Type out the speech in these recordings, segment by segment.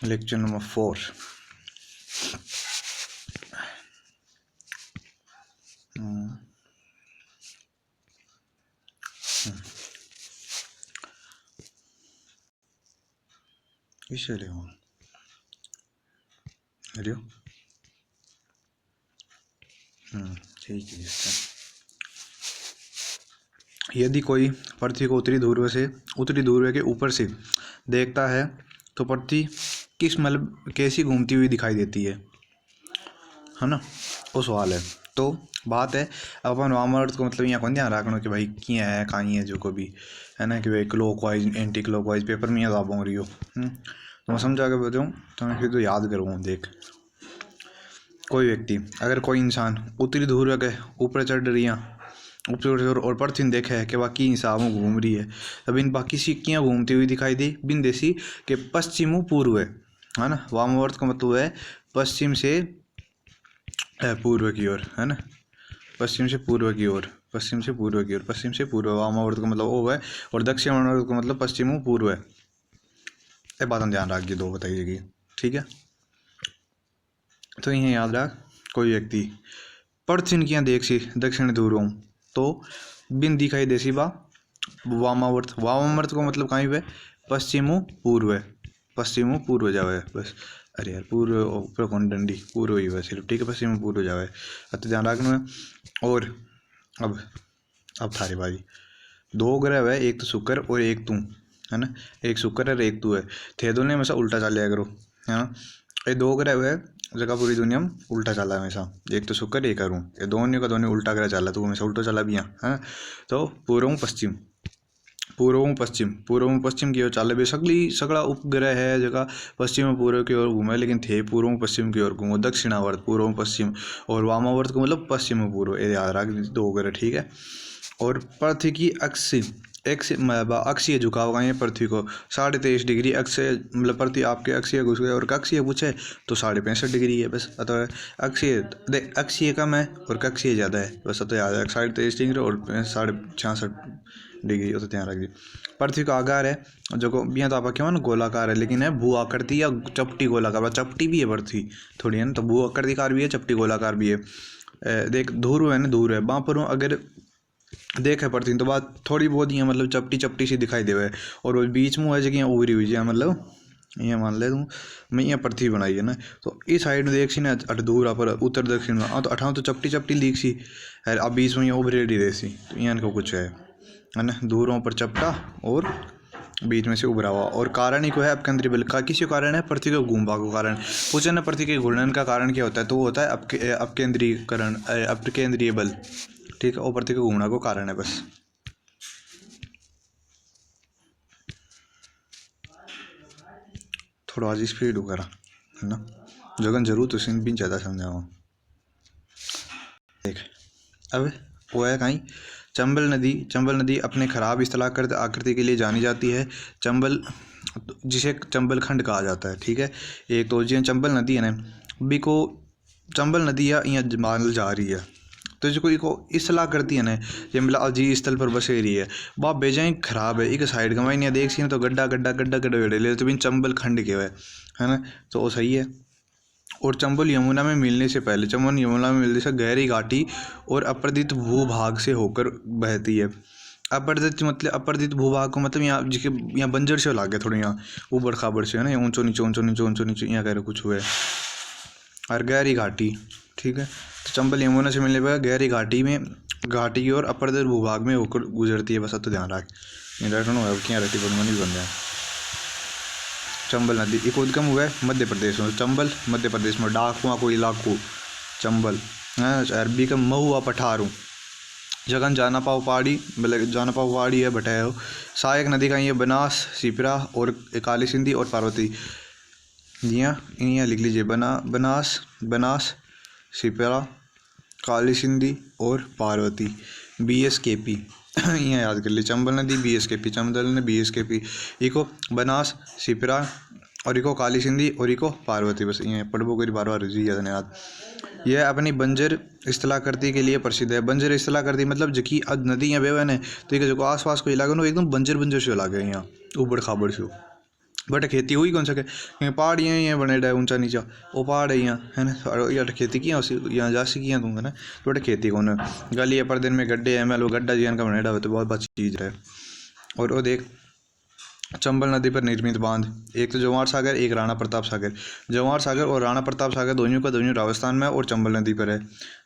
Lecture number 4। इसे ले ठीक है। यदि कोई पृथ्वी को उत्तरी ध्रुव के ऊपर से देखता है तो पृथ्वी किस मतलब कैसी घूमती हुई दिखाई देती है ना, वो सवाल है। तो बात है अपन वामर्थ को मतलब यहाँ कौन ध्यान रखना कि भाई क्या है कहाँ है जो को भी है ना कि भाई clock wise anti clock wise paper में याद आ रही हो। तो मैं समझा के बताऊँ तो मैं फिर तो याद करूँगा। देख, कोई व्यक्ति अगर कोई इंसान उत्तरी ध्रुव के ऊपर चढ़ रही है ऊपर और पृथ्वी देखे है कि बाकी हिसाब में घूम रही है, अब इन बाकी सिक्कियाँ घूमती हुई दिखाई दी बिन देसी के पश्चिम पूर्व है ना। वामावर्त का मतलब है पश्चिम से पूर्व की ओर है ना, पश्चिम से पूर्व की ओर, पश्चिम से पूर्व की ओर, पश्चिम से पूर्व। वामावर्त का मतलब वो है और दक्षिणावर्त का मतलब पश्चिम पूर्व है। ये बात हम ध्यान रखिए, दो बताइएगी ठीक है। तो यह याद रख, कोई व्यक्ति पृथ्वी की देख सी दक्षिण ध्रुव तो बिन दिखाई देसी बा वामावर्त। वामावर्त को मतलब कहीं पे पश्चिम पूर्व है, पश्चिम पूर्व जावे बस। अरे यार पूर्व ऊपर कौन डंडी पूर्व ही है सिर्फ, ठीक है पश्चिम पूर्व जावे तो ध्यान रखना है। और अब थारी बारी, दो ग्रह है, एक तो शुक्र और एक तू है ना, एक शुक्र और एक तू है। थे दोनों हमेशा उल्टा चल करो है ना। ये दो ग्रह है जगह पूरी दुनिया में उल्टा चला है हमेशा, एक तो शुक्र एक करूँ, ये दोनों का दोनों उल्टा ग्रह चला तो हमेशा उल्टा चला भी है ना। तो पूर्व पश्चिम पूर्व पश्चिम की ओर चल भी सगला उपग्रह है जगह पश्चिम पूर्व की ओर घूमे, लेकिन थे पूर्व पश्चिम की ओर घूमो। दक्षिणावर्त पूर्व पश्चिम और वामावर्त को मतलब पश्चिम पूर्व, ये याद रख दो ग्रह ठीक है। और पृथ्वी की अक्षीय झुकाव का है पृथ्वी को 23.5 डिग्री अक्षय मतलब पृथ्वी आपके अक्षीय घुस गए और कक्षीय पूछे तो 65.5 डिग्री है बस। अतः अक्षीय अक्षीय कम है और कक्षीय ज़्यादा है बस। तो याद है 23.5 डिग्री और 66.5 डिग्री, तो ध्यान रखिए। पृथ्वी का आकार है जो को यहाँ तो आप क्या ना गोलाकार है, लेकिन है भू आकृति या चपटी गोलाकार, चपटी भी है पृथ्वी थोड़ी है ना, तो भू आकृतिकार भी है चपटी गोलाकार भी है। देख ध्रुव है ना, ध्रुव है वहाँ पर अगर देखे पड़ती तो बात थोड़ी बहुत ही मतलब चपटी चपटी सी दिखाई देवे और वो बीच में है जगह उभरी हुई है मतलब यहाँ मान ले तू मैं यहाँ पृथ्वी बनाई है ना, तो इस साइड में देख सी ना अट दूर पर उत्तर दक्षिण में तो अठाव तो चपटी चपटी लीक सी है, अब बीच में यहाँ उभरेडी रही सी तो यहाँ को कुछ है ना, दूरों पर चपटा और बीच में से उभरा हुआ। और कारण ही को है अपकेंद्रीय बल का, किसी कारण है पृथ्वी को घूमवा को कारण पूछे ना, पृथ्वी के घूर्णन का कारण क्या होता है तो वो होता है अपकेंद्रीकरण अपकेंद्रीय बल ठीक है, और पृथ्वी के घूमना को कारण है बस। थोड़ा आज स्पीड वगैरह है ना जगन जरूर तो सिंह भी ज़्यादा समझाओ। देख अब वो है कहीं चंबल नदी अपने खराब स्थलाकृत आकृति के लिए जानी जाती है। चंबल जिसे चंबल खंड कहा जाता है ठीक है। एक तो जी चंबल नदी है ना भी को चंबल नदी या यहाँ मानल जा रही है तो जो को इस सलाह करती है ना ये मतलब अजी स्थल पर बसे रही है वह बेजाई खराब है एक साइड का मैं देख सी तो गड्ढा गड्ढा गड्ढा गड्ढा ले तो बिन चंबल खंड के है ना, तो वो सही है। और चंबल यमुना में मिलने से पहले चंबल यमुना में मिलने से गहरी घाटी और अपरदित भूभाग से होकर बहती है। अपरदित मतलब अपरदित भूभाग को मतलब यहाँ जिसके यहाँ बंजर से लागे थोड़े यहाँ ऊबड़ खाबड़ से है ना, ऊंचो नीचे ऊंचो नीचे ऊंचो नीचे यहाँ कह रहे कुछ हुए और गहरी घाटी ठीक है। तो चंबल यमुना से मिलने पर गहरी घाटी में घाटी की ओर अपरदित भूभाग में होकर गुजरती है बस। अब तो ध्यान रख क्या रहती बन जाए। चंबल नदी एक उद्गम हुआ है मध्य प्रदेश में, चंबल मध्य प्रदेश में डाकुआ को इलाको चंबल अरबी का महुआ पठारू जगन जाना पाओ पहाड़ी मतलब जाना पाओ पहाड़ी है बटाया हो। सहायक नदी का ये बनास सिपरा और काली सिंधी और पार्वती यहाँ लिख लीजिए बनास सिपरा काली सिंधी और पार्वती BSKP यहाँ याद कर ली। चंबल नदी BSKP चंबल ने BSKP इको बनास सिपरा और इको काली सिंधी और इको पार्वती बस ये पढ़बो करी बार बार जी याद नहीं याद। यह अपनी बंजर स्थलाकृति के लिए प्रसिद्ध है। बंजर स्थलाकृति मतलब जबकि नदी यहाँ बेवा है तो जो आस पास को इलाका ना एकदम बंजर बंजर से इलाका है यहाँ ऊबड़ खाबड़ से बट खेती हुई कौन सके क्योंकि पहाड़ियाँ ही हैं बने डे ऊंचा नीचा वो पहाड़ है यहाँ है ना और यहाँ खेती किया उसी यहाँ जासी किया तुम है ना बट खेती कौन है गली है पर दिन में गड्ढे है मैं लो गड्ढा जीवन का बने डा तो बहुत अच्छी चीज़ है। और वो देख चंबल नदी पर निर्मित बांध, एक तो जवाहर सागर एक राणा प्रताप सागर। जवाहर सागर और राणा प्रताप सागर दोनों का दोनों राजस्थान में और चंबल नदी पर है,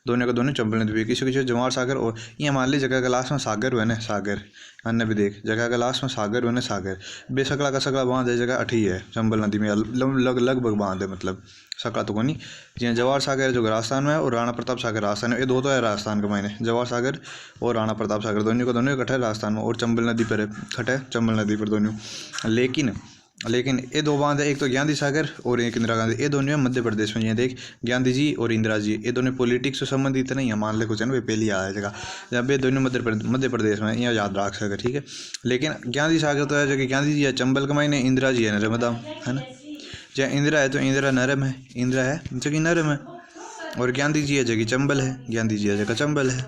दोनों का दोनों चंबल नदी पर। किसी किसी जवाहर सागर और ये मान ली जगह का लास्ट में सागर हुआ ना सागर अन्य भी देख जगह का लास्ट में सागर हुआ ना सागर बेसकला का सकला बांध है जगह अठी है चंबल नदी में लगभग बांध है मतलब सकला तो कोनी जी जवाहर सागर जो राजस्थान में है और राणा प्रताप सागर राजस्थान में ये दो तो है राजस्थान के मायने जवाहर सागर और राणा प्रताप सागर दोनों का दोनों इकट्ठे है राजस्थान में और चंबल नदी पर है खटे चंबल नदी पर दोनों। लेकिन ये दो बांध है एक तो गांधी सागर और एक इंदिरा गांधी ये दोनों मध्य प्रदेश में। ये देख गांधी जी और इंदिरा जी ये दोनों पॉलिटिक्स से संबंधित नहीं है मान ले कुछ है ना पहली आया जगह जब ये दोनों मध्य प्रदेश में यहाँ याद रख सके ठीक है। लेकिन गांधी सागर तो है जगह गांधी जी है चंबल के मायने इंदिरा जी है नर्मदा है ना जहाँ इंदिरा है तो इंदिरा नरम है इंदिरा है जगह नरम है और गांधी जी है जगह चंबल है गांधी जी है जगह चंबल है।